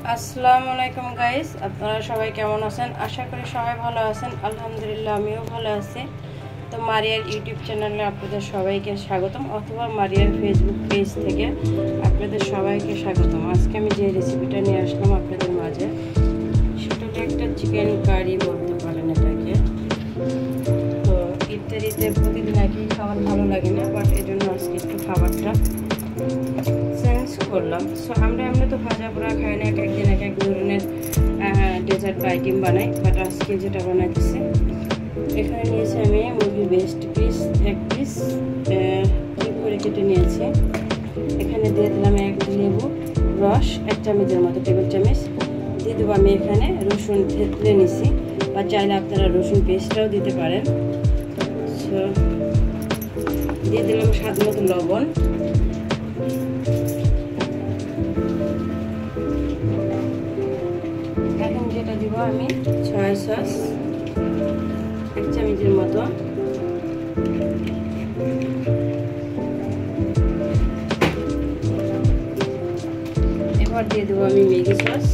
আসসালামু আলাইকুম গাইস, আপনারা সবাই কেমন আছেন? আশা করি সবাই ভালো আছেন। আলহামদুলিল্লাহ আমিও ভালো আছি। তো মারিয়ার ইউটিউব চ্যানেলে আপনাদের সবাইকে স্বাগতম, অথবা মারিয়ার ফেসবুক পেজ থেকে আপনাদের সবাইকে স্বাগতম। আজকে আমি যে রেসিপিটা নিয়ে আসলাম আপনাদের মাঝে, সেটা হলো একটা চিকেন কারি বলতে পারেন এটাকে। তো ইত্যাদিতে প্রতিদিন একই খাবার ভালো লাগে না, বাট এই জন্য আজকে একটু খাবারটা চেঞ্জ করলাম। সো আমরা তো ভাজা পোড়া খাই না, এক একদিন এক এক ধরনের ডেজার্ট বা আইটেম বানাই, বাট আজকে যেটা বানাইতেছি, এখানে নিয়েছি আমি মুরগির বেস্ট পিস এক পিস কিউব করে কেটে নিয়েছি। এখানে দিয়ে দিলাম এক লেবু রস, এক চামচের মতো, টেবিল চামচ দিয়ে দেবো। আমি এখানে রসুন থেতলে নিছি, বা চাইলে আপনারা রসুন পেস্টটাও দিতে পারেন। সো দিয়ে দিলাম স্বাদ মতো লবণ। এখন যেটা দিব আমি সয়া সস এক চামচের মতো, এবার দিয়ে দেবো আমি ম্যাগি সস,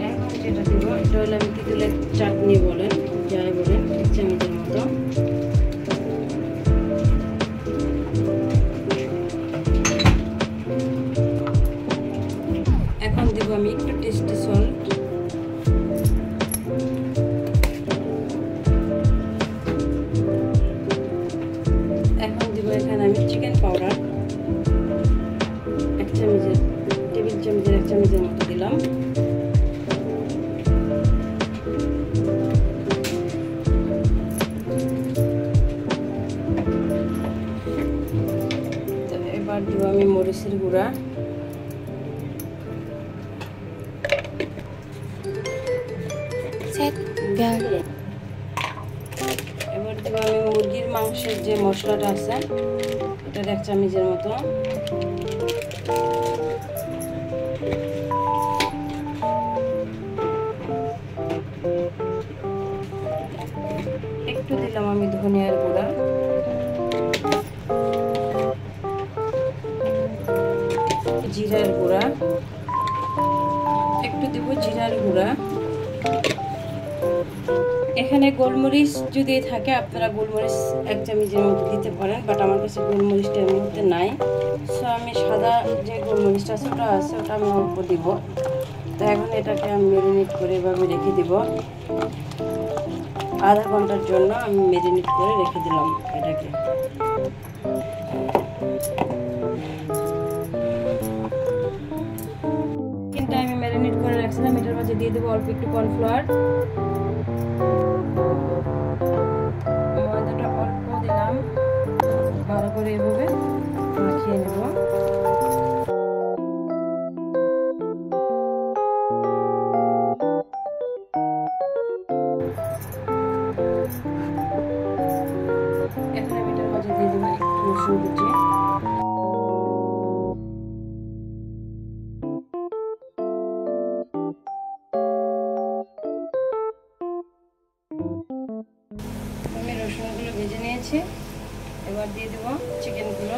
এখন যেটা দিব এটা হলো আমি তেঁতুলের চাটনি বলেন যাই বলেন, এক চামচের মতো। এখন দেবো আমি একটু টেস্টি সল্ট, এখন দিব এখানে আমি চিকেন পাউডার এক চামচের, টেবিল চামচের এক চামচের মতো দিলাম। তো এবার দিব আমি মরিচের গুঁড়া, এবার দিব আমি মুরগির মাংসের যে মশলাটা আছে এটার এক চামচের মতো, একটু দিলাম আমি ধনিয়ার গুঁড়া, জিরার গুঁড়া, একটু দিব জিরার গুঁড়া। এখানে গোলমরিচ যদি থাকে আপনারা গোলমরিচ এক চামচের মতো দিতে পারেন, বাট আমার কাছে গোলমরিচটা এর মধ্যে নাই। সো আমি সাদা যে গোলমরিচটা আছে ওটা আমি অল্প দিব। তো এখন এটাকে আমি ম্যারিনেট করে এভাবে রেখে দিব, আধা ঘন্টার জন্য আমি ম্যারিনেট করে রেখে দিলাম এটাকে। কিন্তু আমি ম্যারিনেট করে রাখছিলাম, এটার মাঝে দিয়ে দেবো অল্প একটু কর্নফ্লাওয়ার, ময়দাটা অল্প দিলাম, ভালো করে এভাবে মাখিয়ে নেব। এখন আমি এটার মাঝে দিয়ে দেবো একটু রসুন কুচি, আমি রসুনগুলো ভেজে নিয়েছি। এবার দিয়ে দেবো চিকেনগুলো,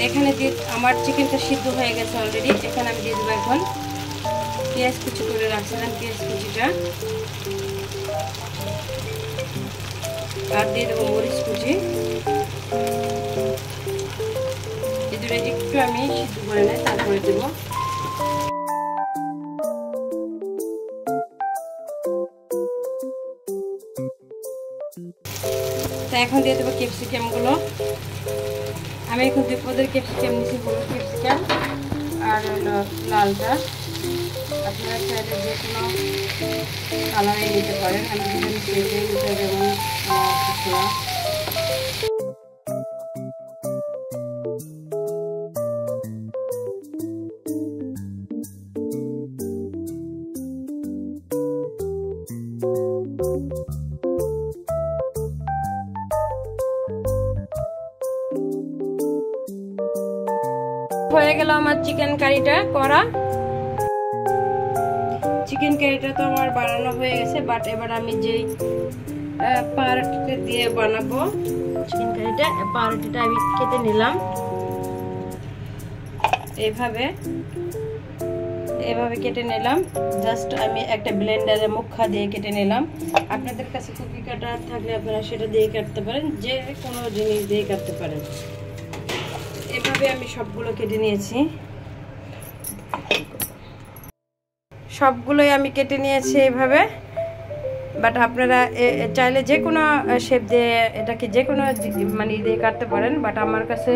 এখানে দিয়ে আমার চিকেনটা সিদ্ধ হয়ে গেছে অলরেডি। এখানে আমি দিয়ে দেবো এখন পেঁয়াজ কুচি করে রাখছিলাম, পেঁয়াজ কুচিটা, আর দিয়ে দেবো মরিচ কুচি। এই দুটো একটু আমি সিদ্ধ করে নেই, তারপরে দেবো। তো এখন দিয়ে দেবো ক্যাপসিকামগুলো। আমি এখন 2 পদের ক্যাপসিকাম নিয়েছি, হলুদ ক্যাপসিকাম আর হলো লালটা। আপনারা চাইলে যে কোনো কালারে নিতে পারেন, আমি যেখানে সেটাই নিতে, যেমন কুচুয়া। হয়ে গেল আমার চিকেন কারিটা করা। চিকেন কারিটা তো আমার বানানো হয়ে গেছে, বাট এবার আমি যেই পাউরুটি দিয়ে বানাবো চিকেন কারিটা, পাউরুটিটা আমি কেটে নিলাম এইভাবে কেটে নিলাম। জাস্ট আমি একটা ব্লেন্ডারে মুখা দিয়ে কেটে নিলাম। আপনাদের কাছে কুকি কাটার থাকলে আপনারা সেটা দিয়ে কাটতে পারেন, যে কোনো জিনিস দিয়ে কাটতে পারেন। এভাবে আমি সবগুলো কেটে নিয়েছি, সবগুলোই আমি কেটে নিয়েছি এভাবে। বাট আপনারা চাইলে যে কোনো শেপ দিয়ে এটাকে যে কোনো মানে দিয়ে কাটতে পারেন, বাট আমার কাছে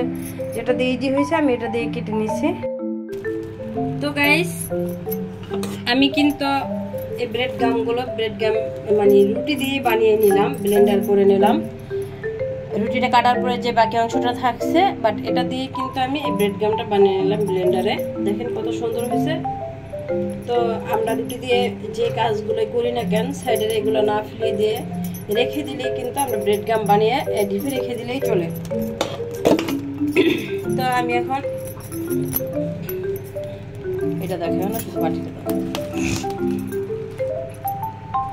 যেটা দিয়ে ইজি হয়েছে আমি এটা দিয়ে কেটে নিয়েছি। তো গাইস, আমি কিন্তু এই ব্রেড গাম মানে রুটি দিয়ে বানিয়ে নিলাম, ব্লেন্ডার করে নিলাম। রুটিটা কাটার পরে যে বাকি অংশটা থাকছে, বাট এটা দিয়ে কিন্তু আমি এই ব্রেড গামটা বানিয়ে নিলাম ব্লেন্ডারে। দেখেন কত সুন্দর হয়েছে। তো আমরা রুটি দিয়ে যে কাজগুলো করি না কেন, সাইডের এগুলো না ফেলে দিয়ে রেখে দিলেই কিন্তু আমরা ব্রেড গাম বানিয়ে ডিপে রেখে দিলেই চলে। তো আমি এখন এটা দেখেন না, শুধু বাটিটা দাও।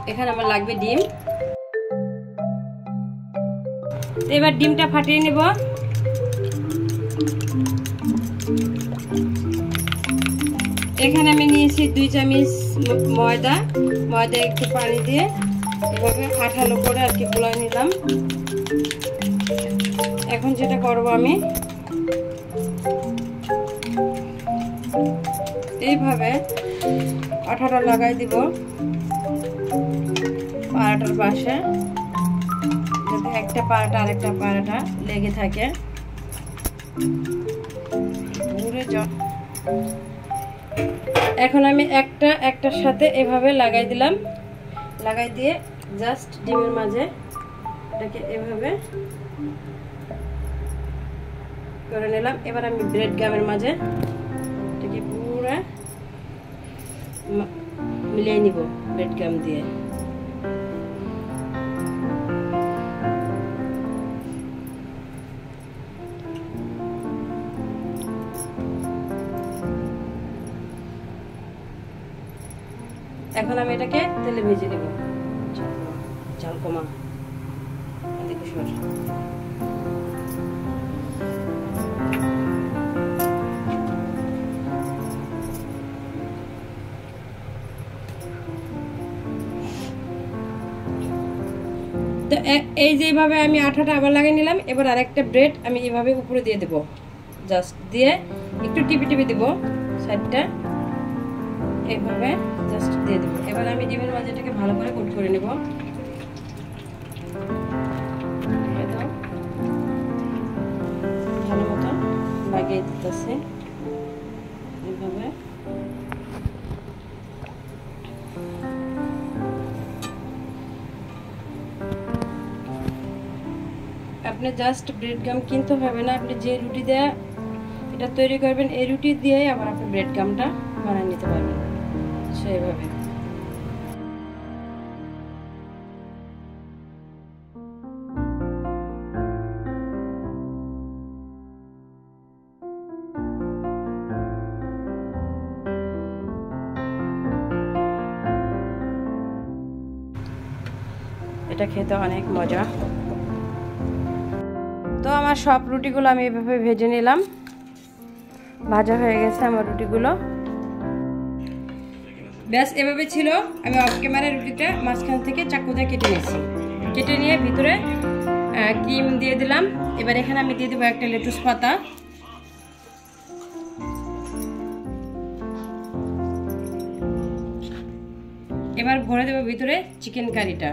এখানে আমার লাগবে ডিম। এবার ডিমটা ফাটিয়ে নেব। এখানে আমি নিয়েছি 2 চামচ ময়দা একটু পানি দিয়ে এভাবে আঠালো করে আর কি গোলায় নিলাম। এখন যেটা করব আমি এইভাবে আঠাটা লাগাই দিব পাড়াটার পাশে, যাতে একটা পাড়াটা আরেকটা পাড়াটা লেগে থাকে। এখন আমি একটার সাথে এভাবে লাগাই দিলাম, লাগাই দিয়ে জাস্ট ডিমের মাঝে এটাকে এভাবে করে নিলাম। এবার আমি ব্রেড গামের মাঝে এটাকে পুরো মিলিয়ে নিব ব্রেড গাম দিয়ে। এখন আমি এটাকে তেলে ভেজে নেব। চাল কমা এদিকে সর। তো এই যেভাবে আমি আঠাটা আবার লাগিয়ে নিলাম। এবার আরেকটা ব্রেড আমি এভাবে উপরে দিয়ে দেব, জাস্ট দিয়ে একটু টিপে দেব সাইডটা, এইভাবে জাস্ট দিয়ে দেবো। এবার আমি ডিমের মাঝেটাকে ভালো করে কোট করে নেব। ভালো মতো লাগিয়ে দিতেছি এইভাবে। আপনি জাস্ট ব্রেড গাম কিনতে হবে না, আপনি যে রুটি দিয়ে এটা তৈরি করবেন এই রুটি দিয়েই আবার আপনি ব্রেড গামটা বানিয়ে নিতে পারবেন সেইভাবে। এটা খেতে অনেক মজা। তো আমার সব রুটিগুলো আমি এভাবে ভেজে নিলাম, ভাজা হয়ে গেছে আমার রুটিগুলো। ব্যাস এভাবে ছিল। আমি অফ ক্যামেরায় রুটিটা মাঝখান থেকে চাকু দিয়ে কেটে নিয়েছি, কেটে নিয়ে ভিতরে ক্রিম দিয়ে দিলাম। এবার এখানে আমি দিয়ে দেবো একটা লেটুস পাতা, এবার ভরে দেবো ভিতরে চিকেন কারিটা।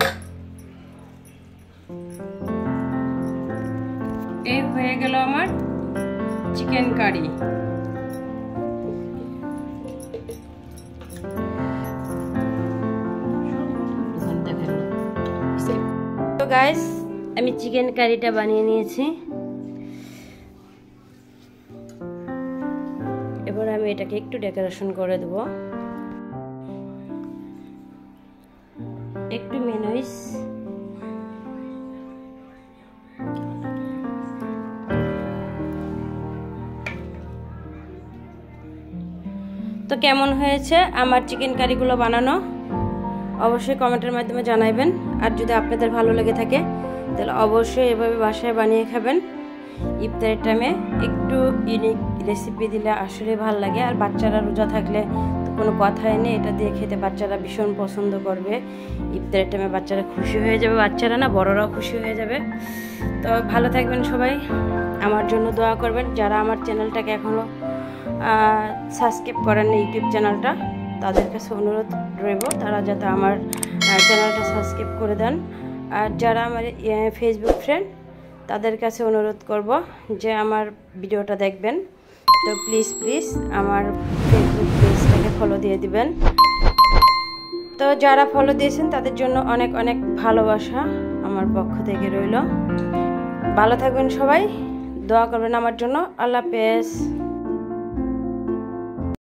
এই হয়ে গেল আমার চিকেন কারি। তো গাইস, আমি চিকেন কারিটা বানিয়ে নিয়েছি। এবার আমি এটাকে একটু ডেকোরেশন করে দেব, একটু মেয়োনিজ, তো কেমন হয়েছে আমার চিকেন কারিগুলো বানানো অবশ্যই কমেন্টের মাধ্যমে জানাবেন। আর যদি আপনাদের ভালো লেগে থাকে তাহলে অবশ্যই এভাবে বাসায় বানিয়ে খাবেন। ইফতারের টাইমে একটু ইউনিক রেসিপি দিলে আসলে ভালো লাগে। আর বাচ্চারা রোজা থাকলে তো কোনো কথাই নেই, এটা দিয়ে খেতে বাচ্চারা ভীষণ পছন্দ করবে। ইফতারের টাইমে বাচ্চারা খুশি হয়ে যাবে, বাচ্চারা না বড়রাও খুশি হয়ে যাবে। তো ভালো থাকবেন সবাই, আমার জন্য দোয়া করবেন। যারা আমার চ্যানেলটাকে এখনও সাবস্ক্রাইব করেন না, ইউটিউব চ্যানেলটা, তাদের কাছে অনুরোধ রইব তারা যাতে আমার চ্যানেলটা সাবস্ক্রাইব করে দেন। আর যারা আমার ফেসবুক ফ্রেন্ড তাদের কাছে অনুরোধ করব যে আমার ভিডিওটা দেখবেন। তো প্লিজ আমার ফেসবুক পেজটাকে ফলো দিয়ে দিবেন। তো যারা ফলো দিয়েছেন তাদের জন্য অনেক অনেক ভালোবাসা আমার পক্ষ থেকে রইল। ভালো থাকবেন সবাই, দোয়া করবেন আমার জন্য। আল্লাহ হাফেজ।